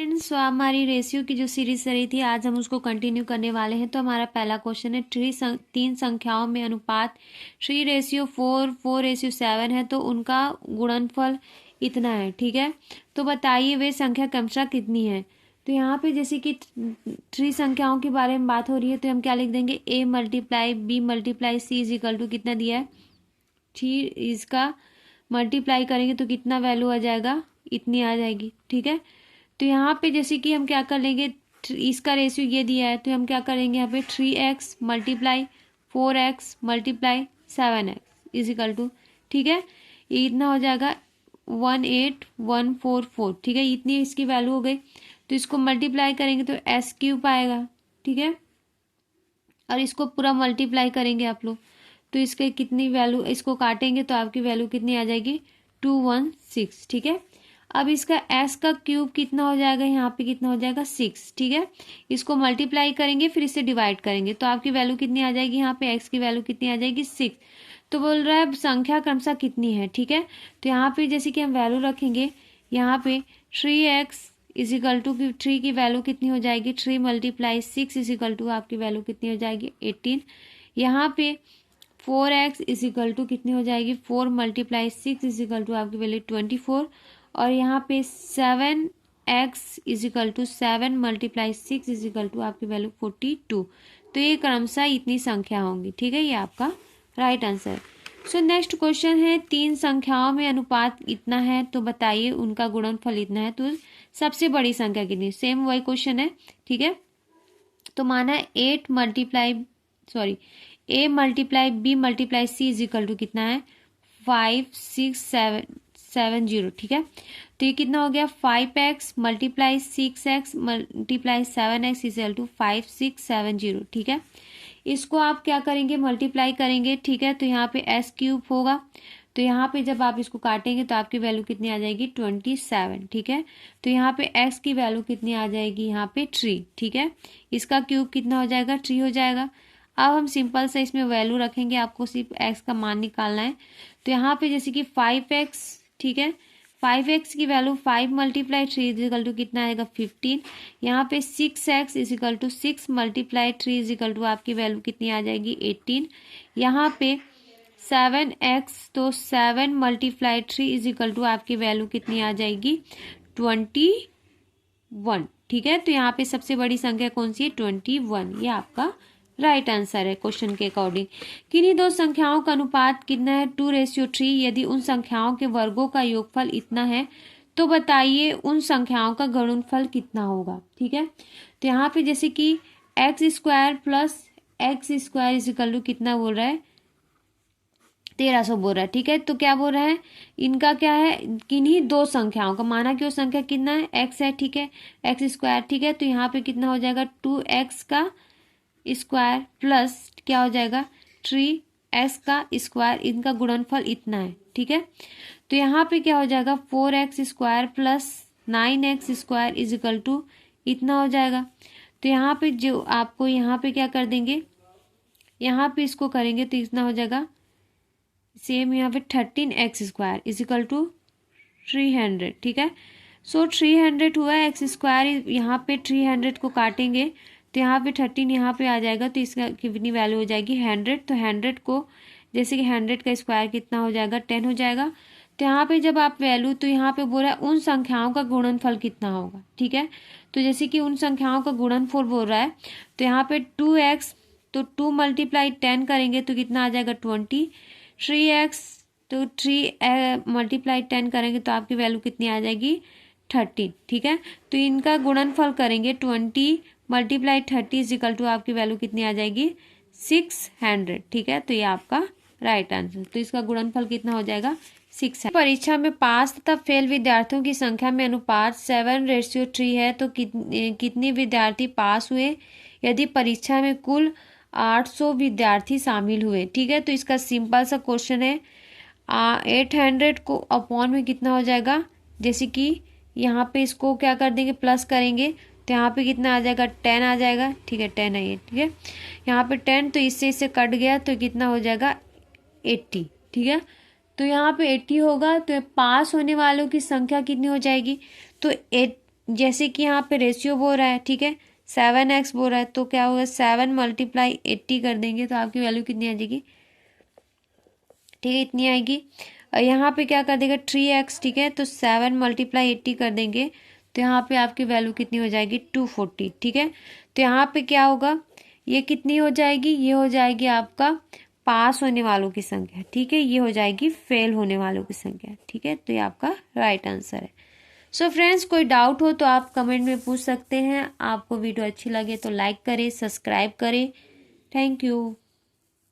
Friends, हमारी ratio की जो सीरीज चली थी आज हम उसको कंटिन्यू करने वाले हैं। तो हमारा पहला क्वेश्चन है तीन संख्याओं में अनुपात 3:4 4:7 है, तो उनका गुणनफल इतना है। ठीक है, तो बताइए वे संख्या क्रमशः कितनी है। तो यहाँ पे जैसे कि 3 संख्याओं के बारे में बात हो रही है, तो हम क्या लिख देंगे, a multiply b multiply c is equal to कितना दिया है 3, इसका मल्टीप्लाई करेंगे तो कितना वैल्यू आ जाएगा, इतनी आ जाएगी। ठीक है, तो यहाँ पे जैसे कि हम क्या कर लेंगे, इसका रेशियो ये दिया है तो हम क्या करेंगे, यहाँ पे 3x multiply 4x multiply 7x is equal to, ठीक है, ये इतना हो जाएगा 18144। ठीक है, इतनी इसकी वैल्यू हो गई। तो इसको मल्टीप्लाई करेंगे तो s³ आएगा। ठीक है, और इसको पूरा मल्टीप्लाई करेंगे आप लोग तो इसके कितनी वैल्यू, इसको काटेंगे तो आपकी वैल्यू कितनी आ जाएगी 216। ठीक है, अब इसका s का क्यूब कितना हो जाएगा, यहाँ पे कितना हो जाएगा 6। ठीक है, इसको मल्टीप्लाई करेंगे फिर इससे डिवाइड करेंगे तो आपकी वैल्यू कितनी आ जाएगी, यहाँ पे x की वैल्यू कितनी आ जाएगी 6। तो बोल रहा है संख्या क्रमशः कितनी है। ठीक है, तो यहाँ पे जैसे कि हम वैल्यू रखेंगे, यहाँ पे 3x इज इक्वल टू 3 की वैल्यू कितनी हो जाएगी 3 मल्टीप्लाई 6 इज इक्वल टू आपकी वैल्यू कितनी हो जाएगी 18। यहाँ पे 4x इज इक्वल टू कितनी हो जाएगी 4 मल्टीप्लाई 6 इज इक्वल टू आपकी वैल्यू 24। और यहाँ पे 7x is equal to 7 multiply 6 is equal to आपकी वैल्यू 42। तो ये क्रमशः इतनी संख्या होंगी। ठीक है, ये आपका right answer. So next question है, 3 संख्याओं में अनुपात इतना है तो बताइए उनका गुणनफल इतना है, तो सबसे बड़ी संख्या कितनी। सेम वही क्वेश्चन है। ठीक है, तो माना a multiply b multiply c is equal to कितना है 5670। ठीक है, तो ये कितना हो गया 5x multiply 6x multiply 7x is equal to 5670। ठीक है, इसको आप क्या करेंगे, मल्टीप्लाई करेंगे। ठीक है, तो यहाँ पे s³ होगा, तो यहाँ पे जब आप इसको काटेंगे तो आपकी वैल्यू कितनी आ जाएगी 27। ठीक है, तो यहाँ पे x की वैल्यू कितनी आ जाएगी, यहाँ पे 3। ठीक है, इसका क्यूब कितना हो जाएगा 3 हो जाएगा। अब हम सिंपल से इसमें वैल्यू रखेंगे, आपको सिर्फ x का मान निकालना है। तो यहाँ पे जैसे कि 5x, ठीक है, 5x की value 5 multiply 3 is equal to कितना आएगा 15। यहाँ पे 6x is equal to 6 multiply 3 is equal to आपकी वैल्यू कितनी आ जाएगी 18। यहाँ पे 7x, तो 7 मल्टीप्लाई 3 इज इक्वल टू आपकी वैल्यू कितनी आ जाएगी 21। ठीक है, तो यहाँ पे सबसे बड़ी संख्या कौन सी है 21। ये आपका राइट आंसर है क्वेश्चन के अकॉर्डिंग। किन्हीं दो संख्याओं का अनुपात कितना है 2:3। यदि उन संख्याओं के वर्गों का योगफल इतना है तो बताइए उन संख्याओं का गुणनफल कितना होगा। ठीक है, तो यहाँ पे जैसे कि x² plus x² is equal to कितना बोल रहा है 1300 बोल रहा है। ठीक है, तो क्या बोल रहा है, इनका क्या है, किन्हीं दो संख्याओं का, माना कि वो संख्या कितना है x है। ठीक है, x²। ठीक है, तो यहाँ पे कितना हो जाएगा 2x का स्क्वायर प्लस क्या हो जाएगा 3x का स्क्वायर, इनका गुणनफल इतना है। ठीक है, तो यहाँ पे क्या हो जाएगा 4x² plus 9x² is equal to इतना हो जाएगा। तो यहाँ पे जो आपको यहाँ पे क्या कर देंगे, यहाँ पे इसको करेंगे तो इतना हो जाएगा सेम, यहाँ पे 13x² इज इक्वल टू 300। ठीक है, सो 300 हुआ x², यहाँ पे 300 को काटेंगे तो यहाँ पे 13 यहाँ पे आ जाएगा, तो इसका कितनी वैल्यू हो जाएगी 100। तो 100 को जैसे कि 100 का स्क्वायर कितना हो जाएगा 10 हो जाएगा। तो यहाँ पे जब आप वैल्यू, तो यहाँ पे बोल रहा है उन संख्याओं का गुणनफल कितना होगा। ठीक है, तो जैसे कि उन संख्याओं का गुणनफल बोल रहा है, तो यहाँ पे 2x, तो 2 मल्टीप्लाई 10 करेंगे तो कितना आ जाएगा 20। 3x, तो 3 मल्टीप्लाई 10 करेंगे तो आपकी वैल्यू कितनी आ जाएगी 30। ठीक है, तो इनका गुणनफल करेंगे 20 मल्टीप्लाई 30 इज इक्वल टू आपकी वैल्यू कितनी आ जाएगी 600। ठीक है, तो ये आपका राइट आंसर। तो इसका गुणनफल कितना हो जाएगा 600। परीक्षा में पास तथा फेल विद्यार्थियों की संख्या में अनुपात 7:3 है, तो कितने विद्यार्थी पास हुए यदि परीक्षा में कुल 800 विद्यार्थी शामिल हुए। ठीक है, तो इसका सिंपल सा क्वेश्चन है, 800 को अपॉन में कितना हो जाएगा, जैसे कि यहाँ पे इसको क्या कर देंगे प्लस करेंगे तो यहाँ पे कितना आ जाएगा 10 आ जाएगा। ठीक है, 10 है ये। ठीक है, यहाँ पे 10, तो इससे कट गया तो कितना हो जाएगा 80। ठीक है, तो यहाँ पे 80 होगा, तो पास होने वालों की संख्या कितनी हो जाएगी, तो जैसे कि यहाँ पे रेशियो बोल रहा है, ठीक है, 7x बोल रहा है, तो क्या होगा 7 मल्टीप्लाई 80 कर देंगे तो आपकी वैल्यू कितनी आ जाएगी, ठीक है, इतनी आएगी। और यहाँ पे क्या कर देगा 3x, ठीक है, तो 7 मल्टीप्लाई 80 कर देंगे तो यहाँ पे आपकी वैल्यू कितनी हो जाएगी 240, ठीक है। तो यहाँ पे क्या होगा, ये कितनी हो जाएगी, ये हो जाएगी आपका पास होने वालों की संख्या, ठीक है, ये हो जाएगी फेल होने वालों की संख्या, ठीक है। तो ये आपका राइट आंसर है। सो फ्रेंड्स, कोई डाउट हो तो आप कमेंट में पूछ सकते हैं। आपको वीडियो अच्छी लगे तो लाइक करें, सब्सक्राइब करें। Thank you.